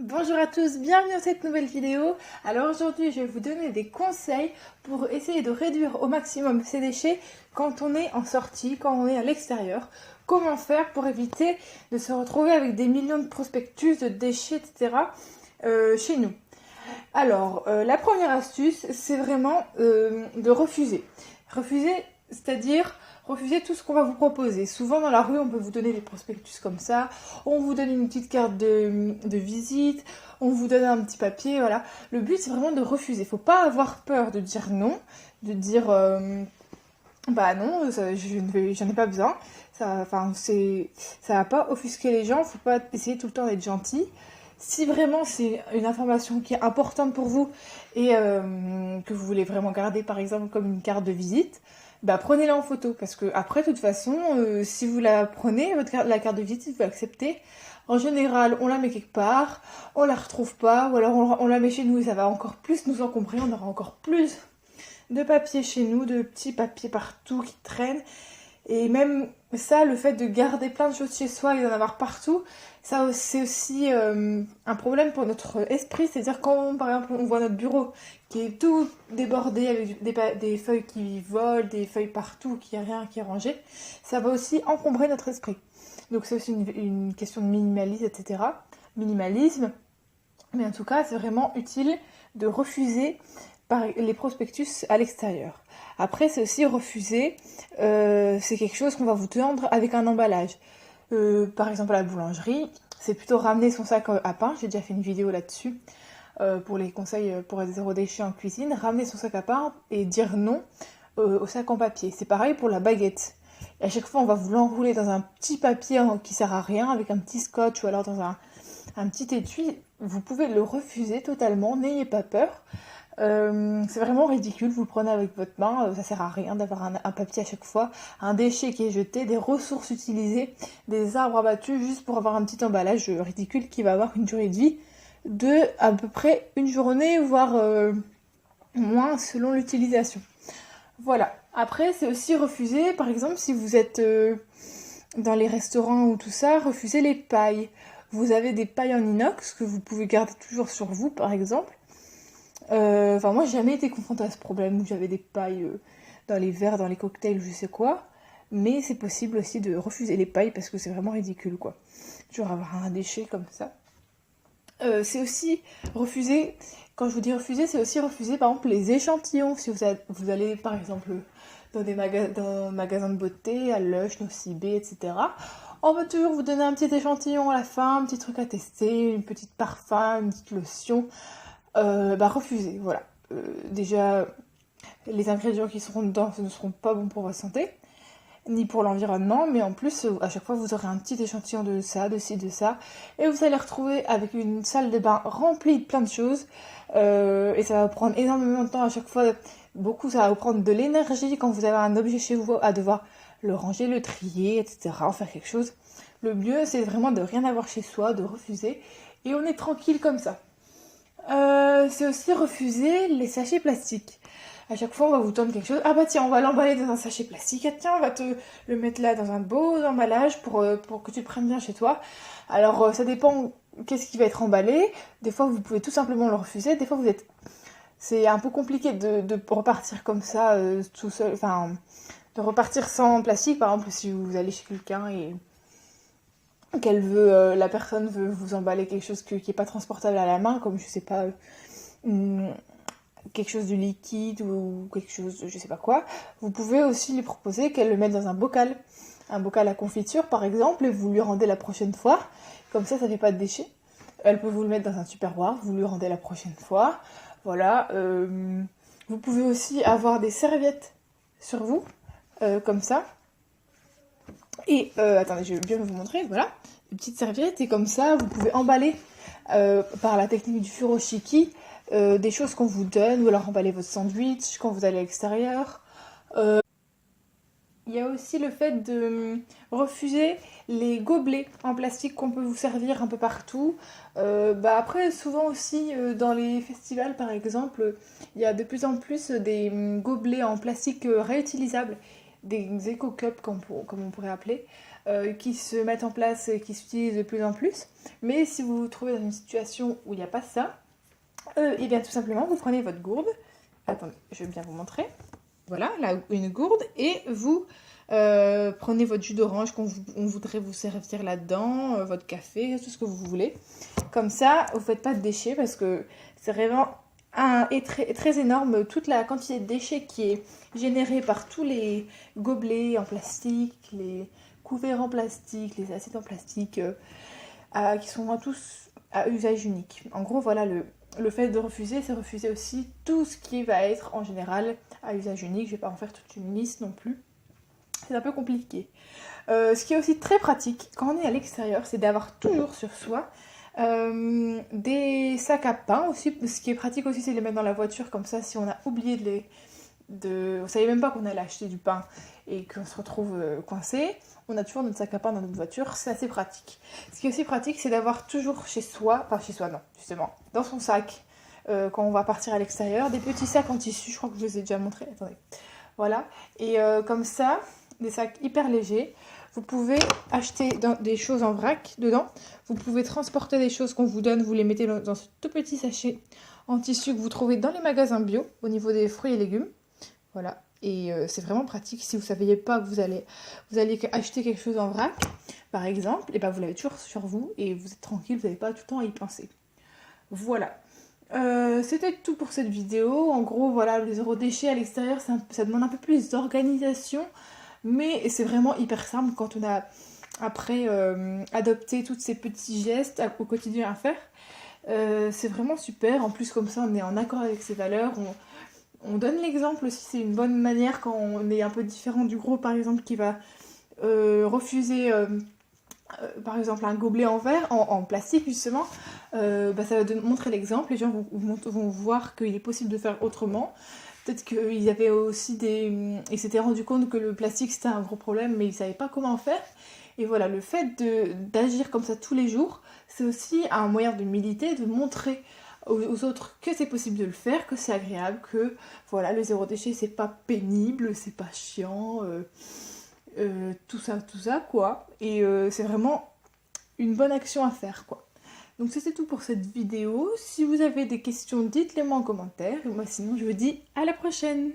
Bonjour à tous, bienvenue dans cette nouvelle vidéo. Alors aujourd'hui je vais vous donner des conseils pour essayer de réduire au maximum ces déchets quand on est en sortie, quand on est à l'extérieur. Comment faire pour éviter de se retrouver avec des millions de prospectus, de déchets, etc. Chez nous. Alors la première astuce c'est vraiment de refuser. Refuser, c'est-à-dire refuser tout ce qu'on va vous proposer. Souvent dans la rue, on peut vous donner des prospectus comme ça, on vous donne une petite carte de visite, on vous donne un petit papier, voilà. Le but, c'est vraiment de refuser. Faut pas avoir peur de dire non, de dire bah non, j'en ai pas besoin. Ça va pas offusquer les gens, faut pas essayer tout le temps d'être gentil. Si vraiment c'est une information qui est importante pour vous et que vous voulez vraiment garder par exemple comme une carte de visite, bah prenez-la en photo parce que après de toute façon si vous la prenez, la carte de visite, si vous l'acceptez, en général on la met quelque part, on la retrouve pas ou alors on la met chez nous et ça va encore plus nous encombrer, on aura encore plus de papier chez nous, de petits papiers partout qui traînent. Et même ça, le fait de garder plein de choses chez soi et d'en avoir partout, ça c'est aussi un problème pour notre esprit. C'est-à-dire quand, par exemple, on voit notre bureau qui est tout débordé avec des feuilles qui volent, des feuilles partout, qui n'y a rien qui est rangé, ça va aussi encombrer notre esprit. Donc c'est aussi une question de minimalisme, etc. Minimalisme. Mais en tout cas, c'est vraiment utile de refuser les prospectus à l'extérieur. Après, c'est aussi refuser, c'est quelque chose qu'on va vous tendre avec un emballage. Par exemple, à la boulangerie, c'est plutôt ramener son sac à pain. J'ai déjà fait une vidéo là-dessus pour les conseils pour être zéro déchet en cuisine. Ramener son sac à pain et dire non au sac en papier. C'est pareil pour la baguette. Et à chaque fois, on va vous l'enrouler dans un petit papier qui sert à rien, avec un petit scotch ou alors dans un petit étui. Vous pouvez le refuser totalement, n'ayez pas peur. C'est vraiment ridicule, vous le prenez avec votre main, ça sert à rien d'avoir un papier à chaque fois, un déchet qui est jeté, des ressources utilisées, des arbres abattus juste pour avoir un petit emballage ridicule qui va avoir une durée de vie de à peu près une journée, voire moins selon l'utilisation. Voilà. Après, c'est aussi refuser, par exemple, si vous êtes dans les restaurants ou tout ça, refuser les pailles. Vous avez des pailles en inox que vous pouvez garder toujours sur vous, par exemple. Moi j'ai jamais été confrontée à ce problème où j'avais des pailles dans les verres, dans les cocktails, je sais quoi. Mais c'est possible aussi de refuser les pailles parce que c'est vraiment ridicule quoi. Toujours avoir un déchet comme ça. C'est aussi refuser, quand je vous dis refuser, c'est aussi refuser par exemple les échantillons. Si vous allez par exemple dans dans un magasin de beauté, à Lush, Nocibé, etc. On va toujours vous donner un petit échantillon à la fin, un petit truc à tester, une petite parfum, une petite lotion. Refusez, voilà. Déjà, les ingrédients qui seront dedans ne seront pas bons pour votre santé, ni pour l'environnement, mais en plus, à chaque fois, vous aurez un petit échantillon de ça, de ci, de ça, et vous allez retrouver avec une salle de bain remplie de plein de choses, et ça va prendre énormément de temps à chaque fois, beaucoup, ça va vous prendre de l'énergie quand vous avez un objet chez vous à devoir le ranger, le trier, etc., en faire quelque chose. Le mieux, c'est vraiment de rien avoir chez soi, de refuser, et on est tranquille comme ça. C'est aussi refuser les sachets plastiques. À chaque fois, on va vous tendre quelque chose. Ah bah tiens, on va l'emballer dans un sachet plastique. Ah tiens, on va te le mettre là dans un beau emballage pour que tu le prennes bien chez toi. Alors, ça dépend qu'est-ce qui va être emballé. Des fois, vous pouvez tout simplement le refuser. Des fois, c'est un peu compliqué de repartir comme ça, tout seul. Enfin, de repartir sans plastique. Par exemple, si vous allez chez quelqu'un et la personne veut vous emballer quelque chose qui est pas transportable à la main, comme je sais pas, quelque chose de liquide ou quelque chose de je sais pas quoi, vous pouvez aussi lui proposer qu'elle le mette dans un bocal à confiture par exemple, et vous lui rendez la prochaine fois, comme ça fait pas de déchets. Elle peut vous le mettre dans un tupperware, vous lui rendez la prochaine fois, voilà. Vous pouvez aussi avoir des serviettes sur vous, comme ça. Et attendez, je vais bien vous montrer, voilà, une petite serviette, et comme ça, vous pouvez emballer par la technique du furoshiki des choses qu'on vous donne, ou alors emballer votre sandwich quand vous allez à l'extérieur. Il y a aussi le fait de refuser les gobelets en plastique qu'on peut vous servir un peu partout. Après, souvent aussi, dans les festivals par exemple, il y a de plus en plus des gobelets en plastique réutilisables, des éco-cups comme on pourrait appeler. qui se mettent en place et qui s'utilisent de plus en plus. Mais si vous vous trouvez dans une situation où il n'y a pas ça, et bien tout simplement vous prenez votre gourde. Attendez, je vais bien vous montrer. Voilà, là une gourde et vous prenez votre jus d'orange on voudrait vous servir là-dedans, votre café, tout ce que vous voulez. Comme ça, vous ne faites pas de déchets parce que c'est vraiment très, très énorme toute la quantité de déchets qui est générée par tous les gobelets en plastique, les couverts en plastique, les assiettes en plastique qui sont tous à usage unique. En gros, voilà, le fait de refuser, c'est refuser aussi tout ce qui va être en général à usage unique. Je ne vais pas en faire toute une liste non plus. C'est un peu compliqué. Ce qui est aussi très pratique quand on est à l'extérieur, c'est d'avoir toujours sur soi des sacs à pain aussi. Ce qui est pratique aussi, c'est de les mettre dans la voiture. Comme ça, si on a oublié vous ne savez même pas qu'on allait acheter du pain et qu'on se retrouve coincé, on a toujours notre sac à pain dans notre voiture, c'est assez pratique. Ce qui est aussi pratique, c'est d'avoir toujours chez soi, enfin chez soi non, justement, dans son sac, quand on va partir à l'extérieur, des petits sacs en tissu, je crois que je vous ai déjà montré, attendez, voilà, et comme ça, des sacs hyper légers, vous pouvez acheter des choses en vrac dedans, vous pouvez transporter des choses qu'on vous donne, vous les mettez dans ce tout petit sachet en tissu que vous trouvez dans les magasins bio, au niveau des fruits et légumes. Voilà, et c'est vraiment pratique si vous ne saviez pas que vous allez acheter quelque chose en vrac, par exemple, et ben vous l'avez toujours sur vous et vous êtes tranquille, vous n'avez pas tout le temps à y penser. Voilà, c'était tout pour cette vidéo. En gros, voilà, le zéro déchet à l'extérieur, ça demande un peu plus d'organisation, mais c'est vraiment hyper simple quand on a après adopté tous ces petits gestes au quotidien à faire. C'est vraiment super, en plus comme ça on est en accord avec ses valeurs, on donne l'exemple aussi, c'est une bonne manière quand on est un peu différent du groupe, par exemple, qui va refuser, par exemple, un gobelet en verre, en plastique justement. Ça va montrer l'exemple, les gens vont voir qu'il est possible de faire autrement. Peut-être qu'ils avaient aussi ils s'étaient rendu compte que le plastique c'était un gros problème, mais ils ne savaient pas comment faire. Et voilà, le fait d'agir comme ça tous les jours, c'est aussi un moyen de militer, de montrer aux autres que c'est possible de le faire, que c'est agréable, que voilà, le zéro déchet c'est pas pénible, c'est pas chiant, tout ça quoi. Et c'est vraiment une bonne action à faire quoi. Donc c'était tout pour cette vidéo. Si vous avez des questions, dites-les moi en commentaire. Et moi sinon je vous dis à la prochaine.